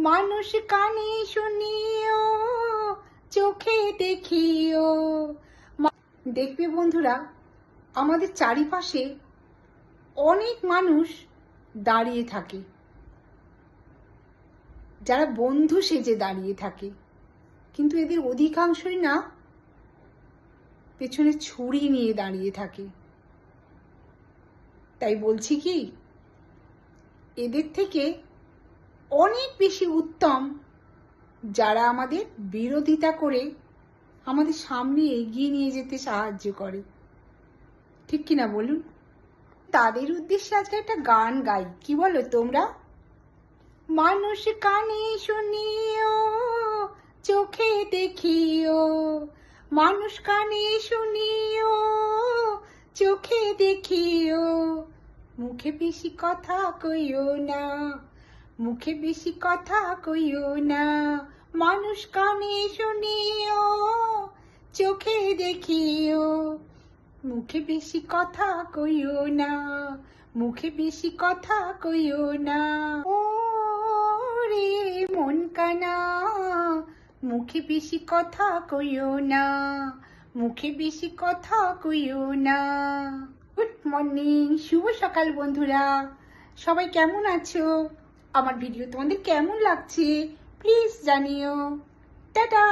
মানুষ কানে শুনিও, চোখে দেখিও। দেখবে বন্ধুরা, আমাদের চারিপাশে অনেক মানুষ দাঁড়িয়ে থাকে, যারা বন্ধু সেজে দাঁড়িয়ে থাকে, কিন্তু এদের অধিকাংশই না পেছনে ছুরি নিয়ে দাঁড়িয়ে থাকে। তাই বলছি কি, এদের থেকে অনেক বেশি উত্তম যারা আমাদের বিরোধিতা করে আমাদের সামনে এগিয়ে নিয়ে যেতে সাহায্য করে। ঠিক কিনা বলুন? তাদের উদ্দেশ্যে আজকে একটা গান গাই, কি বলো তোমরা? মানুষ কানে শুনিও, চোখে দেখিও। মানুষ কানে শুনিও, চোখে দেখিও। মুখে বেশি কথা কইও না, মুখে বেশি কথা কইও না। মানুষ কানে শুনিও, চোখে দেখিও। মুখে বেশি কথা কইও না, মুখে বেশি কথা কইও না। ও রে মন কানা, মুখে বেশি কথা কইও না, মুখে বেশি কথা কইও না। গুড মর্নিং, শুভ সকাল বন্ধুরা। সবাই কেমন আছো? আমার ভিডিও তোমাদের কেমন লাগছে প্লিজ জানিও। টাটা।